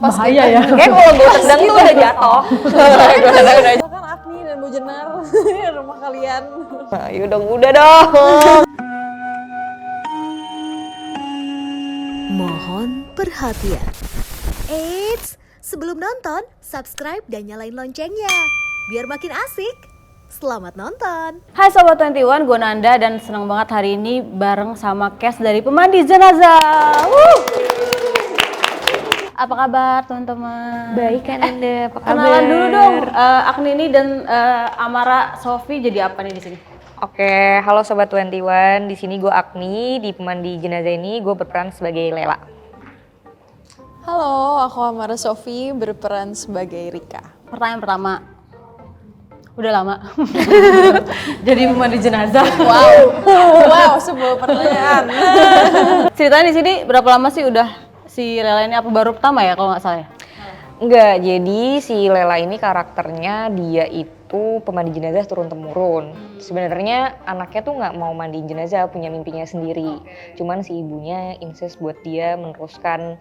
Bahaya ya. Kayak kalau gue tendang tuh udah jatuh. Kan Agni dan Bu Jenar rumah kalian. Ayo dong, udah dong. Mohon perhatian. Eits, sebelum nonton, subscribe dan nyalain loncengnya. Biar makin asik. Selamat nonton. Hai Sobat 21, gue Nanda dan senang banget hari ini bareng sama cast dari Pemandi Jenazah. Apa kabar teman-teman? Baik kan Anda, apa kabar? Kenalan dulu dong, Agni ini dan Amara Sofi jadi apa nih di sini? Oke, halo Sobat 21, di sini gue Agni, di Pemandi Jenazah ini gue berperan sebagai Lela. Halo, aku Amara Sofi berperan sebagai Rika. Pertanyaan pertama, udah lama jadi pemandi jenazah. Wow, sebuah pertanyaan. Ceritanya di sini berapa lama sih udah si Lela ini, apa baru pertama ya kalau nggak salah ya? Enggak, jadi si Lela ini karakternya dia itu pemandi jenazah turun-temurun. Sebenarnya anaknya tuh nggak mau mandiin jenazah, punya mimpinya sendiri. Cuman si ibunya insist buat dia meneruskan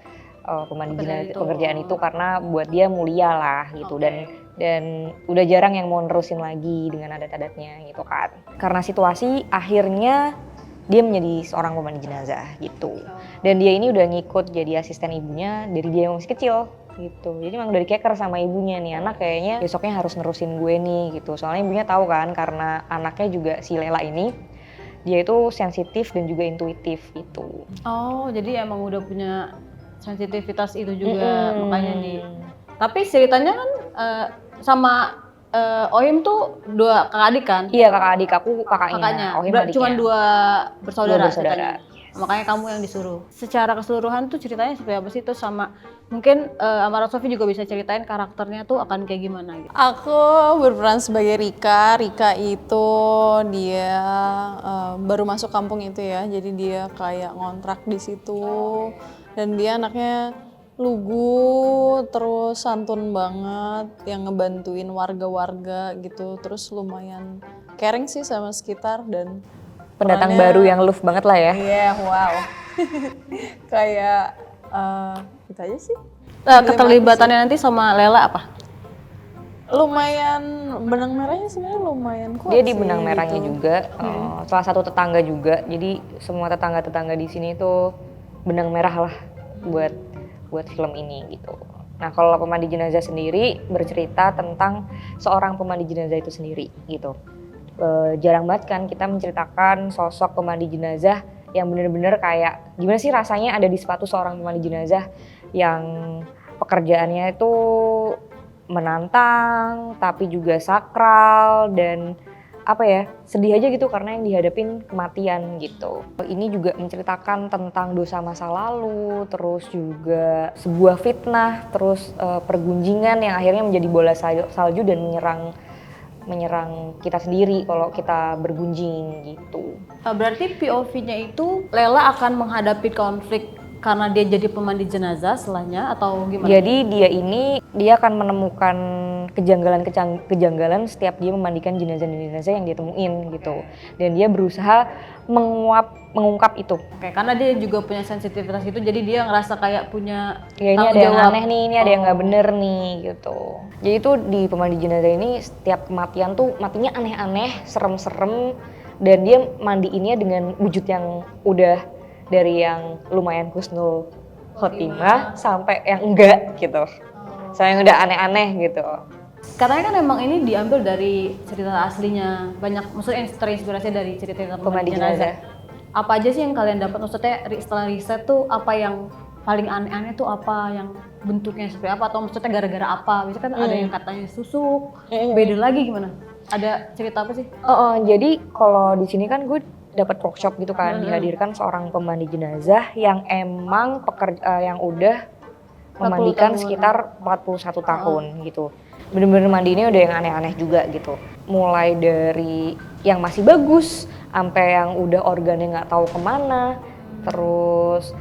pemandi jenazah pekerjaan itu karena buat dia mulia lah gitu. Dan udah jarang yang mau nerusin lagi dengan adat-adatnya gitu kan. Karena situasi akhirnya dia menjadi seorang pemandi jenazah gitu. Dan dia ini udah ngikut jadi asisten ibunya dari dia yang masih kecil gitu. Jadi emang udah dikeker sama ibunya nih, anak kayaknya besoknya harus nerusin gue nih gitu. Soalnya ibunya tahu kan, karena anaknya juga si Lela ini dia itu sensitif dan juga intuitif gitu. Oh, jadi emang udah punya sensitivitas itu juga makanya nih. Tapi ceritanya kan sama Oyem tuh dua kakak adik kan? Iya, kakak adik, aku kakaknya. Oyem adiknya. Cuma dua bersaudara. Dua bersaudara. Makanya kamu yang disuruh. Secara keseluruhan tuh ceritanya seperti apa sih? Terus sama mungkin Amara Sofi juga bisa ceritain karakternya tuh akan kayak gimana gitu. Aku berperan sebagai Rika. Rika itu dia baru masuk kampung itu ya. Jadi dia kayak ngontrak di situ dan dia anaknya lugu, terus santun banget, yang ngebantuin warga-warga gitu, terus lumayan caring sih sama sekitar dan pendatang baru yang love banget lah ya. Iya, wow. Kayak itu aja sih. Keterlibatannya nanti sama Lela apa? Lumayan, benang merahnya sebenarnya lumayan kuat. Dia di sih, benang merahnya gitu. juga, salah satu tetangga juga. Jadi semua tetangga-tetangga di sini tuh benang merah lah buat film ini gitu. Nah, kalau pemandi jenazah sendiri bercerita tentang seorang pemandi jenazah itu sendiri gitu. Jarang banget kan kita menceritakan sosok pemandi jenazah yang bener-bener kayak gimana sih rasanya ada di sepatu seorang pemandi jenazah yang pekerjaannya itu menantang tapi juga sakral dan apa ya, sedih aja gitu karena yang dihadapin kematian gitu. Ini juga menceritakan tentang dosa masa lalu, terus juga sebuah fitnah, terus pergunjingan yang akhirnya menjadi bola salju dan menyerang kita sendiri kalau kita bergunjing gitu. Berarti POV-nya itu Lela akan menghadapi konflik karena dia jadi pemandi jenazah setelahnya atau gimana? Jadi dia akan menemukan kejanggalan setiap dia memandikan jenazah-jenazah yang dia temuin gitu. Dan dia berusaha mengungkap itu. Oke, karena dia juga punya sensitivitas itu, jadi dia ngerasa kayak punya ya ini ada yang aneh nih, ini ada yang nggak bener nih gitu. Jadi itu di pemandi jenazah ini setiap kematian tuh matinya aneh-aneh, serem-serem, dan dia mandiinnya dengan wujud yang udah dari yang lumayan husnul khotimah sampai yang enggak gitu. Saya yang udah aneh-aneh gitu. Katanya kan emang ini diambil dari cerita aslinya, banyak maksudnya terinspirasi dari cerita pemandi jenazah. Apa aja sih yang kalian dapat, maksudnya setelah riset tuh apa yang paling aneh-aneh tuh, apa yang bentuknya seperti apa, atau maksudnya gara-gara apa? Biasanya kan ada yang katanya susuk, beda lagi gimana? Ada cerita apa sih? Jadi kalau di sini kan gue dapat workshop gitu kan, dihadirkan seorang pemandi jenazah yang emang yang udah memandikan sekitar 41 tahun gitu. Bener-bener mandi ini udah yang aneh-aneh juga gitu. Mulai dari yang masih bagus, sampai yang udah organnya nggak tahu kemana, terus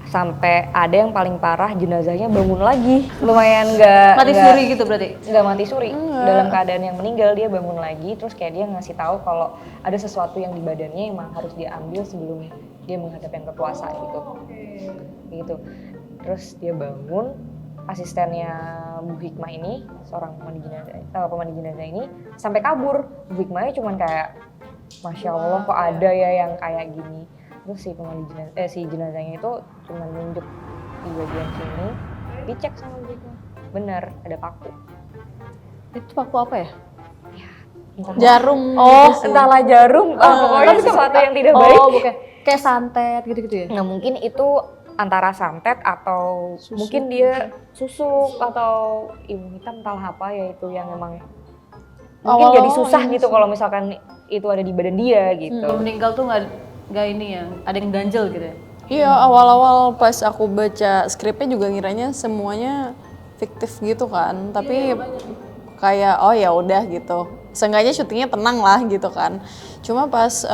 sampai ada yang paling parah jenazahnya bangun lagi, lumayan mati suri gitu berarti? Nggak mati suri, dalam keadaan yang meninggal dia bangun lagi, terus kayak dia ngasih tahu kalau ada sesuatu yang di badannya emang harus diambil sebelum dia menghadap yang berkuasa gitu. Terus dia bangun, asistennya Bu Hikmah ini, seorang pemandu jenazah ini sampai kabur. Bu Hikmahnya cuman kayak, Masya Allah kok ada ya yang kayak gini. Terus si jenazahnya itu cuma nunjuk di bagian sini, dicek sama Bu Hikmah, bener ada paku. Itu paku apa ya? Jarum. Entahlah jarum, pokoknya sesuatu yang tidak baik. Oh, bukan. Kayak santet gitu-gitu ya? Nah mungkin itu antara santet atau mungkin dia susuk atau ilmu hitam, entahlah apa ya itu yang memang mungkin jadi susah gitu kalau misalkan itu ada di badan dia gitu. Meninggal tuh nggak ini ya, ada yang ganjel gitu ya? Iya, awal-awal pas aku baca skripnya juga ngiranya semuanya fiktif gitu kan, tapi kayak oh ya udah gitu. Seenggaknya syutingnya tenang lah gitu kan. Cuma pas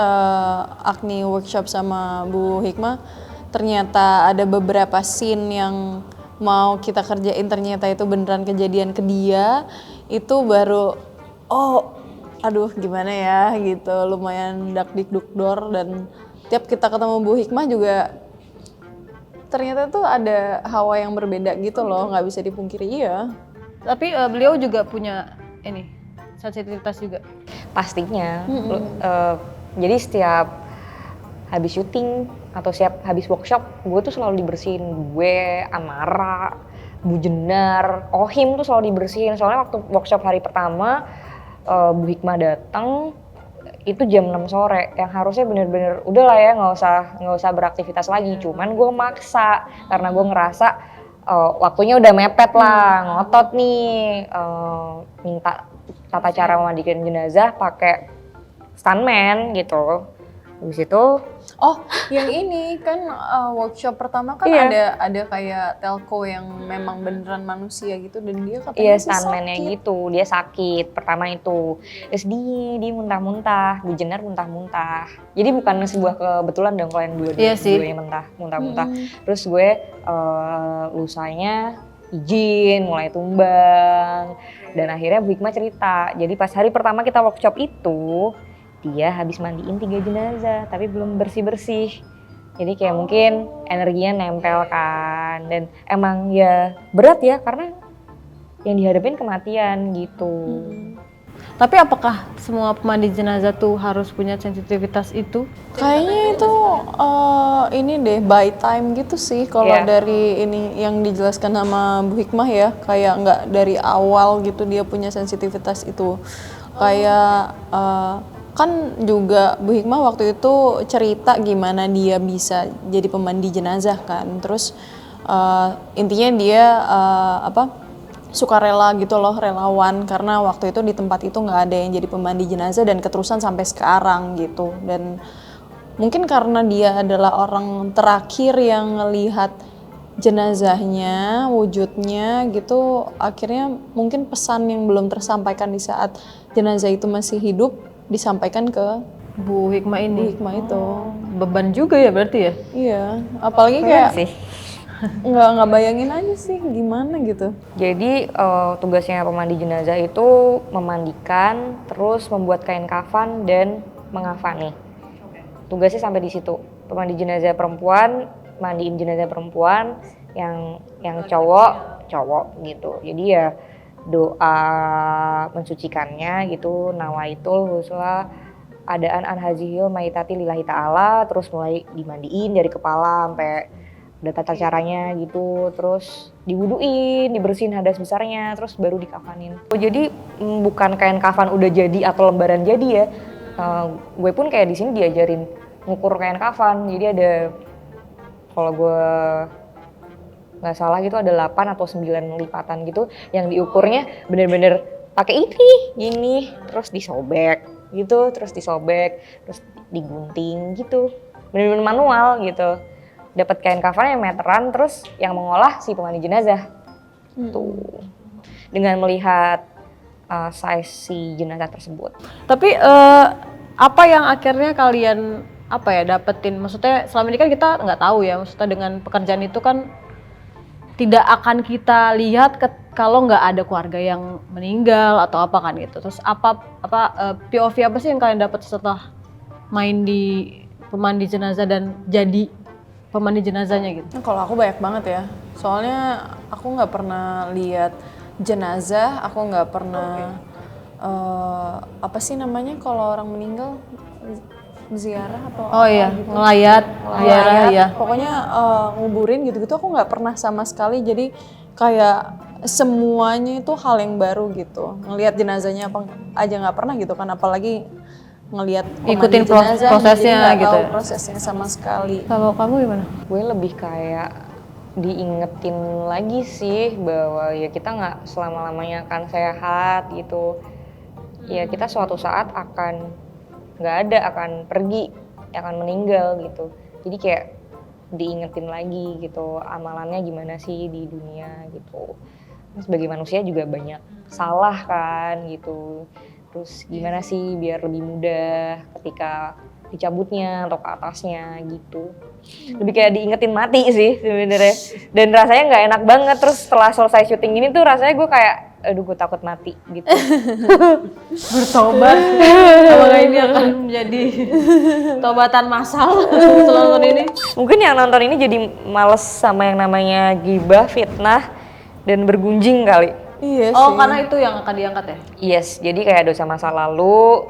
Agni workshop sama Bu Hikmah, ternyata ada beberapa scene yang mau kita kerjain ternyata itu beneran kejadian ke dia. Itu baru aduh gimana ya gitu, lumayan dak-dik-duk-dor. Dan tiap kita ketemu Bu Hikmah juga ternyata tuh ada hawa yang berbeda gitu loh, nggak bisa dipungkiri. Iya. Tapi beliau juga punya ini sensitivitas juga. Pastinya. Jadi setiap habis syuting atau siap habis workshop, gue tuh selalu dibersihin. Gue, Amara, Bu Jenar, Ohim tuh selalu dibersihin. Soalnya waktu workshop hari pertama, Bu Hikmah datang itu jam 6 sore, yang harusnya bener-bener udah lah ya nggak usah beraktivitas lagi. Cuman gue maksa karena gue ngerasa waktunya udah mepet lah, ngotot nih, minta tata cara memandikan jenazah pakai stuntman gitu. Habis itu Yang ini kan workshop pertama kan Iya. ada kayak telco yang memang beneran manusia gitu, dan dia katanya iya sih stuntman-nya sakit. gitu, dia sakit pertama itu. Terus dia muntah-muntah, Bu Jenar muntah-muntah. Jadi bukan sebuah kebetulan dong kalau yang Iya sih. duanya muntah-muntah. Terus gue lusanya izin mulai tumbang, dan akhirnya Bu Hikmah cerita. Jadi pas hari pertama kita workshop itu dia habis mandiin 3 jenazah tapi belum bersih-bersih. Jadi kayak mungkin energinya nempel kan, dan emang ya berat ya karena yang dihadapin kematian gitu. Tapi apakah semua pemandi jenazah tuh harus punya sensitivitas itu? Kayaknya itu ini deh by time gitu sih kalau Iya. dari ini yang dijelaskan sama Bu Hikmah ya, kayak nggak dari awal gitu dia punya sensitivitas itu. Kayak kan juga Bu Hikmah waktu itu cerita gimana dia bisa jadi pemandi jenazah kan. Terus intinya dia sukarela gitu loh, relawan, karena waktu itu di tempat itu nggak ada yang jadi pemandi jenazah dan keterusan sampai sekarang gitu. Dan mungkin karena dia adalah orang terakhir yang ngelihat jenazahnya, wujudnya gitu, akhirnya mungkin pesan yang belum tersampaikan di saat jenazah itu masih hidup disampaikan ke Bu Hikmah Bu ini. Hikmah itu. Beban juga ya berarti ya? Iya, apalagi kayak sih. nggak bayangin aja sih gimana gitu. Jadi tugasnya pemandi jenazah itu memandikan, terus membuat kain kafan dan mengafani. Tugasnya sampai di situ. Pemandi jenazah perempuan, mandiin jenazah perempuan, yang cowok gitu. Jadi ya doa mensucikannya gitu, nawaitul husla adaan an hazihil maitati lillahi ta'ala, terus mulai dimandiin dari kepala sampai udah tata caranya gitu, terus diwuduin, dibersihin hadas besarnya, terus baru dikafanin. Jadi bukan kain kafan udah jadi atau lembaran jadi ya. Gue pun kayak di sini diajarin ngukur kain kafan. Jadi ada, kalau gue nggak salah gitu, ada 8 atau 9 lipatan gitu yang diukurnya bener-bener pakai gini, terus disobek gitu, terus digunting gitu, bener-bener manual gitu. Dapat kain kafan yang meteran, terus yang mengolah si pemandi jenazah tuh dengan melihat size si jenazah tersebut. Tapi apa yang akhirnya kalian dapetin? Maksudnya selama ini kan kita nggak tahu ya, maksudnya dengan pekerjaan itu kan tidak akan kita lihat kalau nggak ada keluarga yang meninggal atau apa kan gitu. Terus POV apa sih yang kalian dapat setelah main di pemandi jenazah dan jadi pemandi jenazahnya gitu? Nah, kalau aku banyak banget ya, Soalnya aku nggak pernah lihat jenazah, aku nggak pernah apa sih namanya kalau orang meninggal, ziarah atau Oh apa iya, gitu. ngelayat, ziarah ya. Pokoknya nguburin gitu-gitu aku nggak pernah sama sekali. Jadi kayak semuanya itu hal yang baru gitu. Ngelihat jenazahnya apa aja nggak pernah gitu kan, apalagi ngelihat Ikutin jenazah, prosesnya jadi nggak gitu tahu ya. prosesnya sama sekali. Kalau kamu gimana? Gue lebih kayak diingetin lagi sih bahwa ya kita nggak selama-lamanya akan sehat gitu. Ya kita suatu saat akan nggak ada, akan pergi, akan meninggal gitu. Jadi kayak diingetin lagi gitu amalannya gimana sih di dunia gitu. Sebagai manusia juga banyak salah kan gitu. Terus gimana sih biar lebih mudah ketika dicabutnya atau ke atasnya gitu. Lebih kayak diingetin mati sih sebenarnya. Dan rasanya nggak enak banget. Terus setelah selesai syuting ini tuh rasanya gue kayak aduh gue takut mati gitu. Bertobat. Apakah ini akan menjadi tobatan massal setelah nonton ini? Mungkin yang nonton ini jadi males sama yang namanya gibah, fitnah, dan bergunjing kali. Iya Oh, sih. karena itu yang akan diangkat ya? Yes, jadi kayak dosa masa lalu,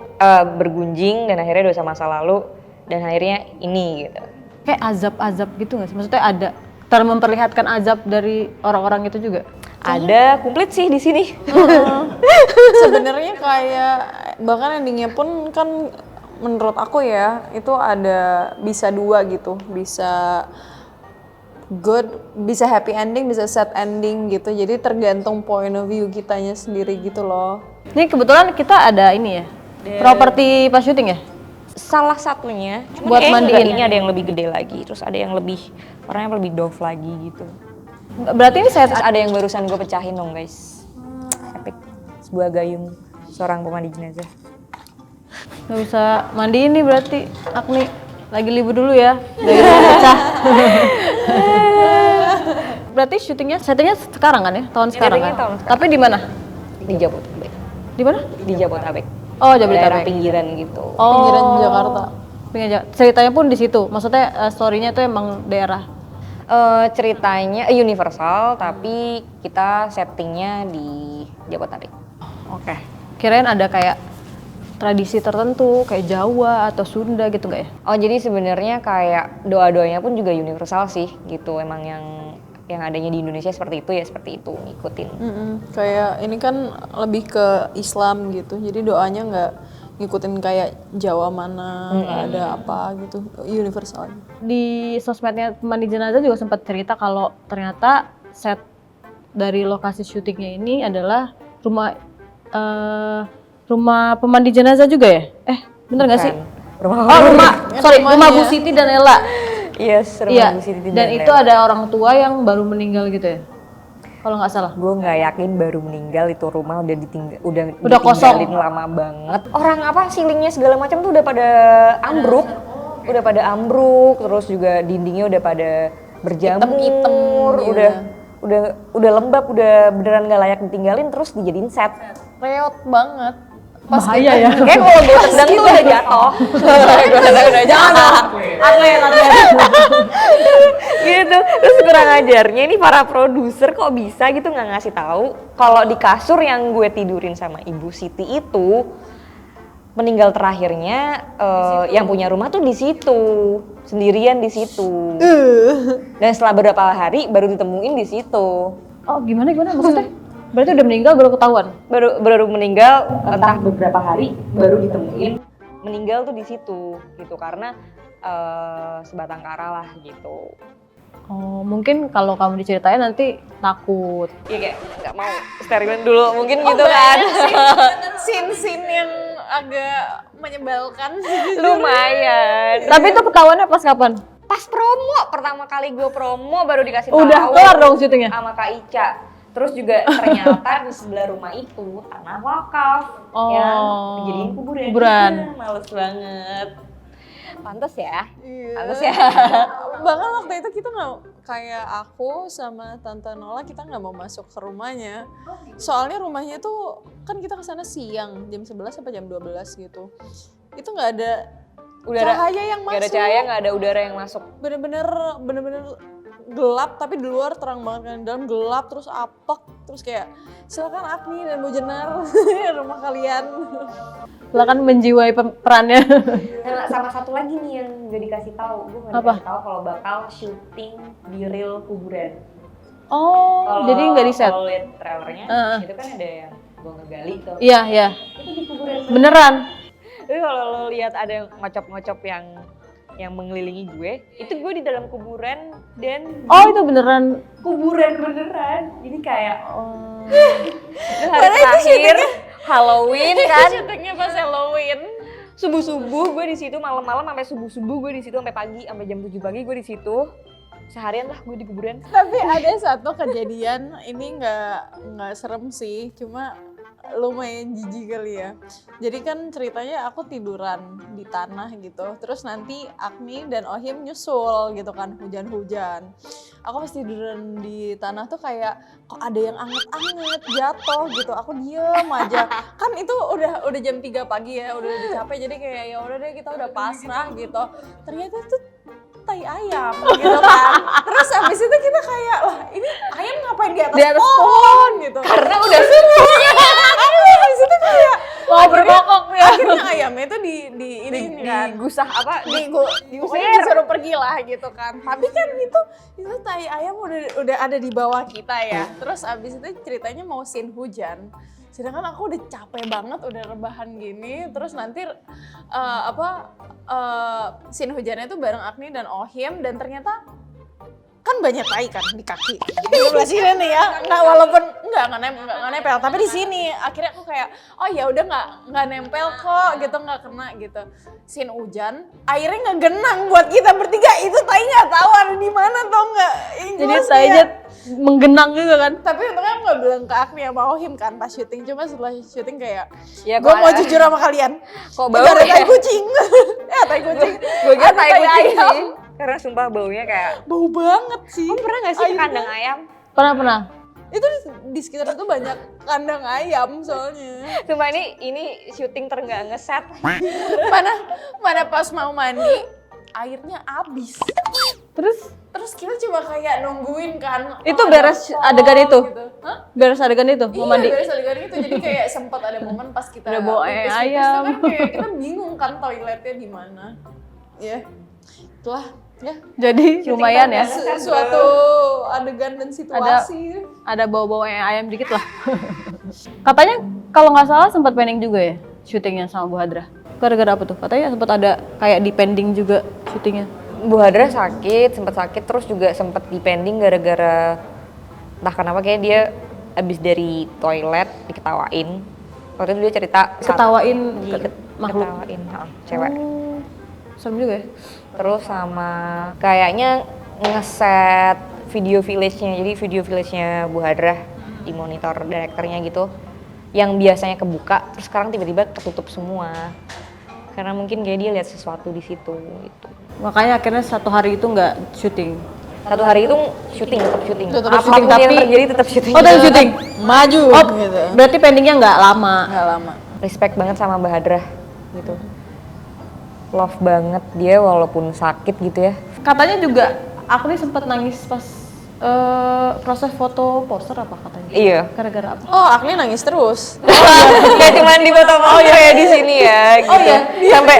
bergunjing dan akhirnya dosa masa lalu dan akhirnya ini gitu. Kayak azab-azab gitu nggak sih? Maksudnya ada memperlihatkan azab dari orang-orang itu juga? Ada komplit sih di sini. Sebenarnya kayak bahkan endingnya pun kan menurut aku ya itu ada bisa dua gitu, bisa good, bisa happy ending, bisa sad ending gitu. Jadi tergantung point of view kitanya sendiri gitu loh. Ini kebetulan kita ada ini ya, properti pas syuting ya? Salah satunya, cuman Buat kayaknya mandiin. ini ada yang lebih gede lagi, terus ada yang lebih orangnya lebih doff lagi gitu. Berarti ini saya Terus ada yang barusan gue pecahin dong guys. Epic, sebuah gayung seorang pemandi jenazah. nggak bisa mandi ini berarti Agni lagi libur dulu ya, dari pecah. Berarti settingnya sekarang kan ya, tahun sekarang Settingnya kan? tahun sekarang. Tapi di mana? Di Jabodetabek. Di mana? Di Jabodetabek. Oh, Daerah Jabodetabek. pinggiran gitu. Oh, Pinggiran Jakarta. Ceritanya pun di situ. Maksudnya story-nya tuh emang daerah. Ceritanya universal tapi kita settingnya di Jabodetabek. Oke. Kirain ada kayak tradisi tertentu kayak Jawa atau Sunda gitu nggak ya? Oh jadi sebenarnya kayak doa-doanya pun juga universal sih gitu. Emang yang adanya di Indonesia seperti itu ya seperti itu ngikutin. Kayak ini kan lebih ke Islam gitu, jadi doanya nggak ngikutin kayak Jawa mana, nggak ada apa gitu, universal. Di sosmednya pemandi jenazah juga sempat cerita kalau ternyata set dari lokasi syutingnya ini adalah rumah pemandi jenazah juga ya? Bener nggak sih? Rumah Bu Siti dan Ella. Yes, Iya. rumah Bu Siti Dan itu ada orang tua yang baru meninggal gitu ya? Kalau nggak salah. Gue nggak yakin baru meninggal itu rumah udah ditinggalin kosong. lama banget. Orang apa silingnya segala macam tuh udah pada ambruk, terus juga dindingnya udah pada berjamur, udah lembab, udah beneran nggak layak ditinggalin, terus dijadiin set. Reot banget. Bahaya ya. Kayak kalau gue tendang tuh udah jatuh. Udah jatuh. Atlet. Gitu. Terus kurang ajarnya ini para produser kok bisa gitu nggak ngasih tahu kalau di kasur yang gue tidurin sama Ibu Siti itu meninggal terakhirnya yang punya rumah tuh di situ, sendirian di situ. Dan setelah beberapa hari baru ditemuin di situ. Oh gimana maksudnya? Berarti udah meninggal baru ketahuan? Baru meninggal entah beberapa hari baru ditemuin meninggal tuh di situ gitu karena sebatang kara lah gitu. Oh mungkin kalau kamu diceritain nanti takut. Iya kayak nggak mau sterilan dulu mungkin gitu kan. Scene-scene yang agak menyebalkan. Lumayan. Tapi itu ketahuannya pas kapan? Pas promo pertama kali gue promo baru dikasih Udah tahu kelar dong syutingnya? sama Kak Ica. Terus juga ternyata di sebelah rumah itu tanah wakaf yang dijadiin kuburan. Males banget. Pantes ya. Pantes ya. Bahkan waktu itu kita nggak, kayak aku sama Tante Nola kita nggak mau masuk ke rumahnya. Soalnya rumahnya tuh kan kita kesana siang jam 11 sampai jam 12 gitu. Itu nggak ada Udara, cahaya yang masuk. Nggak ada cahaya, nggak ada udara yang masuk. Bener-bener gelap tapi di luar terang banget kan, di dalam gelap terus apek, terus kayak silakan Agni dan Bu Jenar rumah kalian. Silakan menjiwai perannya. Nah, sama satu lagi nih yang gak dikasih tahu, gue gak Apa? dikasih tahu kalau bakal syuting di real kuburan. Oh, jadi nggak di set? Kalau lihat trailernya, itu kan ada yang gue ngegali tuh. Iya, iya. Itu di kuburan. Beneran. Tapi kalau lo lihat ada yang ngocop-ngocop yang mengelilingi gue, itu gue di dalam kuburan dan Oh, itu beneran. kuburan beneran. Jadi kayak itu hari terakhir Halloween kan. Syutingnya pas Halloween. Subuh-subuh gue di situ, malam-malam sampai subuh-subuh gue di situ, sampai pagi, sampai jam 7 pagi gue di situ. Seharian lah gue di kuburan. Tapi ada satu kejadian, ini nggak serem sih, cuma lumayan jijik kali ya. Jadi kan ceritanya aku tiduran di tanah gitu, terus nanti Agni dan Ohim nyusul gitu kan, hujan-hujan. Aku pas tiduran di tanah tuh kayak kok ada yang anget-anget jatuh gitu, aku diem aja. Kan itu udah jam 3 pagi ya, udah capek, jadi kayak ya udah deh kita udah pasrah gitu. Ternyata tuh tai ayam gitu kan. Terus habis itu kita kayak lah ini ayam ngapain di atas pohon gitu. Karena udah subuh. Habis itu kayak Mau berkokok ya. akhirnya ayamnya itu di ini kan. Gusah apa? Pokoknya disuruh pergi lah gitu kan. Tapi kan itu tai ayam udah ada di bawah kita ya. Terus abis itu ceritanya mau scene hujan. Sedangkan aku udah capek banget, udah rebahan gini, terus nanti scene hujannya tuh bareng Agni dan Ohim, dan ternyata kan banyak tai kan di kaki. Di sebelah sini nih ya, walaupun nggak nempel, tapi di sini akhirnya aku kayak oh ya udah nggak nempel kok gitu, nggak kena gitu. Scene hujan, airnya nggak genang buat kita bertiga, itu tai nggak tahu ada di mana tau nggak. Jadi tainya menggenang juga kan. Tapi untungnya aku nggak bilang ke Agni sama Ohim kan pas syuting, cuma setelah syuting kayak Ya, gue mau jujur sama kalian, Kok itu bau ada ya? tai kucing. Tai kucing. Gue kira Ada tai kucing ayam. sih. Karena sumpah baunya kayak Bau banget sih. kamu pernah gak sih ke kandang ayam? Pernah. Itu di sekitar itu banyak kandang ayam soalnya. Sumpah ini syuting terenggak ngeset. Mana pas mau mandi airnya habis. Terus kita cuma kayak nungguin kan. Itu ada beres kok, adegan itu? Gitu. Hah? Beres adegan itu, mau mandi. Iya, beres adegan itu. Jadi kayak sempat ada momen pas kita Udah bawa pipis-pipis ayam. tuh kan kayak kita bingung kan toiletnya di mana. Ya. Itulah ya. Jadi lumayan ya. Suatu adegan dan situasi. Ada bau-bau ayam dikit lah. Katanya kalau nggak salah sempat pending juga ya syutingnya sama Bu Hadra. Gara-gara apa tuh? Katanya sempat ada kayak di pending juga syutingnya. Bu Hadra sempat sakit, terus juga sempat dipending gara-gara entah kenapa kayak dia abis dari toilet diketawain. Waktu itu dia cerita Ketawain makhluk. ketawain cewek. Oh, serem juga ya. Terus sama kayaknya ngeset video village-nya. Jadi video village-nya Bu Hadra di monitor direkturnya gitu. Yang biasanya kebuka, terus sekarang tiba-tiba ketutup semua. Karena mungkin kayak dia lihat sesuatu di situ gitu. Makanya akhirnya satu hari itu nggak syuting. Satu hari itu syuting, tetap syuting. Tetap Apapun syuting, yang tapi- terjadi tetap syuting. Oh, tetap syuting. Maju Oh, gitu. berarti pendingnya nggak lama. Nggak lama. Respect banget sama Mbak Hadra gitu. Love banget dia walaupun sakit gitu ya. Katanya juga aku nih sempat nangis pas proses foto poster apa katanya. Iya. Gara-gara apa? Oh, Agni nangis terus. Gak cuma di foto ya di sini ya gitu. Oh, iya. Sampai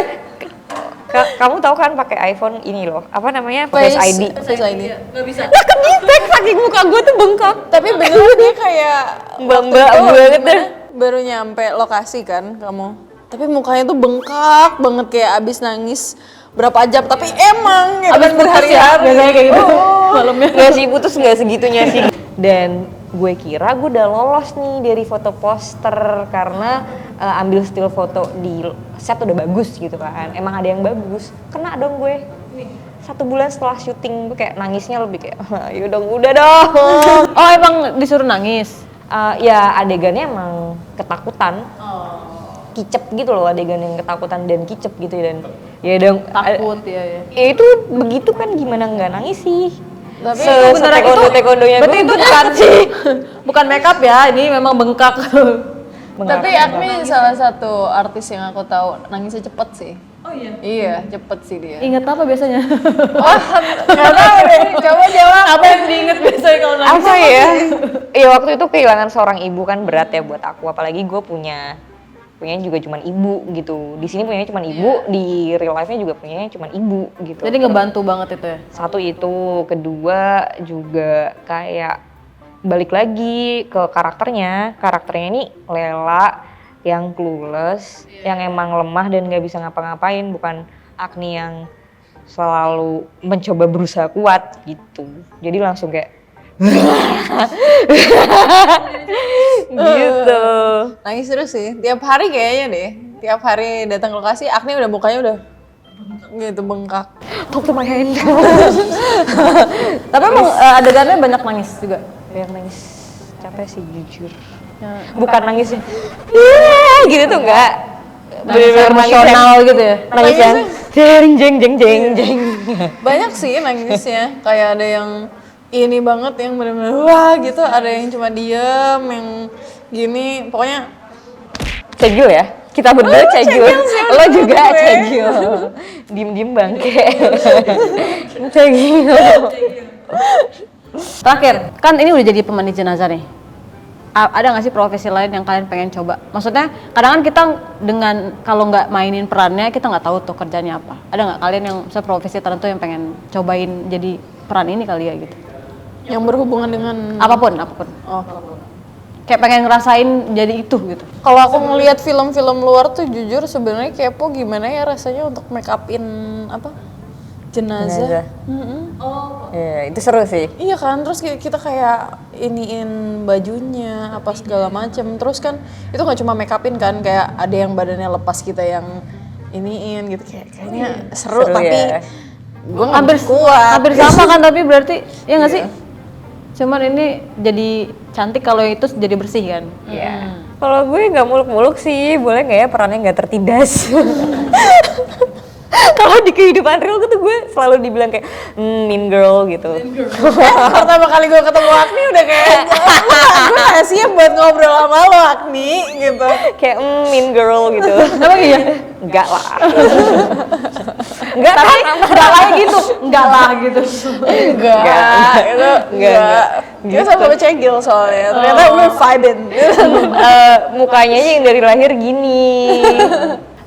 kamu tahu kan pakai iPhone ini loh. Apa namanya? Face ID. Face ID. Nggak bisa. Kegitek saking muka gue tuh bengkak. Tapi bener dia kayak Mbak-mbak waktu itu banget gimana, baru nyampe lokasi kan kamu. Tapi mukanya tuh bengkak banget kayak abis nangis berapa jam. Tapi emang ya Abis kan putus ya, biasanya kayak gitu. Malamnya. Gak sih putus gak segitunya sih. Dan gue kira gue udah lolos nih dari foto poster karena ambil still foto di set udah bagus gitu kan. Emang ada yang bagus. Kena dong gue. 1 bulan setelah syuting gue kayak nangisnya lebih kayak yaudah udah dong. Oh, emang disuruh nangis. Ya adegannya emang ketakutan. Kicep gitu loh, adegan yang ketakutan dan kicep gitu dan ya dong Takut ya. ya itu begitu kan gimana nggak nangis sih. Tapi itu beneran itu taekwondonya berarti gue itu bukan sih. Bukan makeup ya, ini memang bengkak. Tapi Agni salah satu artis yang aku tahu nangisnya cepet sih. Iya, cepet sih dia. Ingat apa biasanya? Nggak tahu deh, coba jawab. Apa yang diinget biasanya kalau nangis? Apa ya? Iya waktu itu kehilangan seorang ibu kan berat ya buat aku, apalagi gue punya juga cuman ibu gitu. Di sini punyanya cuman ibu, di real life-nya juga punyanya cuman ibu gitu. Jadi ngebantu banget itu ya? Satu itu, kedua juga kayak balik lagi ke karakternya ini Lela yang clueless, yang emang lemah dan gak bisa ngapa-ngapain, bukan Agni yang selalu mencoba berusaha kuat gitu. Jadi langsung kayak gitu. Nangis terus sih, tiap hari kayaknya deh. Tiap hari datang ke lokasi, Agni udah mukanya udah gitu bengkak. Talk to my hand. Tapi emang adegannya banyak nangis juga? Yang nangis capek sih jujur. Ya, Bukan nangisnya gitu tuh enggak. nangis emosional gitu ya? Nangis yang jeng jeng jeng jeng jeng. Banyak sih nangisnya, kayak ada yang ini banget yang bener-bener wah gitu, ada yang cuma diem, yang gini, pokoknya Cegil ya? Kita berdua cegil. Lo juga gue. cegil. Diem-diem bangke. Cegil. Terakhir, kan ini udah jadi pemandi jenazah nih. Ada nggak sih profesi lain yang kalian pengen coba? Maksudnya kadang kan kita dengan kalau nggak mainin perannya kita nggak tahu tuh kerjanya apa. Ada nggak kalian yang misalnya profesi tertentu yang pengen cobain jadi peran ini kali ya gitu? yang berhubungan dengan Apapun. oh. Kayak pengen ngerasain jadi itu gitu. Kalau aku ngelihat film-film luar tuh jujur sebenarnya kepo gimana ya rasanya untuk make upin apa jenazah. Ya, itu seru sih. Iya kan, terus kita kayak iniin bajunya apa segala macem. Terus kan itu nggak cuma make upin kan, kayak ada yang badannya lepas kita yang iniin gitu, kayaknya seru tapi ya. gue nggak kuat. Hampir sama kan tapi berarti ya nggak sih? Cuman ini jadi cantik kalau itu jadi bersih kan? Iya. Kalau gue nggak muluk-muluk sih, boleh nggak ya perannya nggak tertindas? Kalau di kehidupan real tuh gue selalu dibilang kayak mean girl gitu. Pertama kali gue ketemu Agni udah kayak gue gak siap buat ngobrol sama lo Agni gitu. Kayak mean girl gitu. Emang iya? Enggak lah. Enggak tapi enggak lah gitu. Enggak lah gitu. Enggak. Kita sama cegil soalnya. Ternyata gue vibing. Mukanya aja yang dari lahir gini.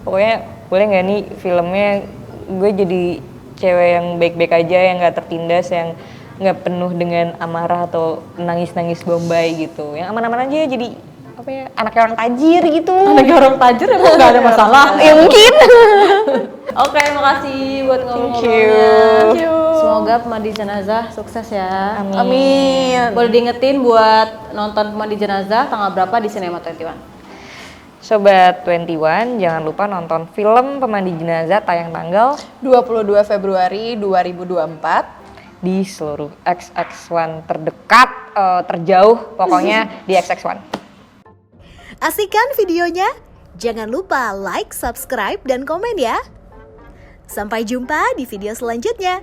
Pokoknya boleh nggak nih filmnya gue jadi cewek yang baik-baik aja, yang nggak tertindas, yang nggak penuh dengan amarah atau nangis-nangis bombay gitu, yang aman-aman aja, jadi apa ya, anaknya orang tajir gitu. Anaknya orang tajir emang nggak ada masalah. Ya mungkin. Oke, makasih buat ngobrol-ngobrolnya. Thank you. Semoga pemandi jenazah sukses ya. Amin. Boleh diingetin buat nonton pemandi jenazah tanggal berapa di Cinema 21? Sobat 21, jangan lupa nonton film Pemandi Jenazah tayang tanggal 22 Februari 2024 di seluruh XX1 terdekat, terjauh, pokoknya di XX1. Asik kan videonya? Jangan lupa like, subscribe, dan komen ya. Sampai jumpa di video selanjutnya.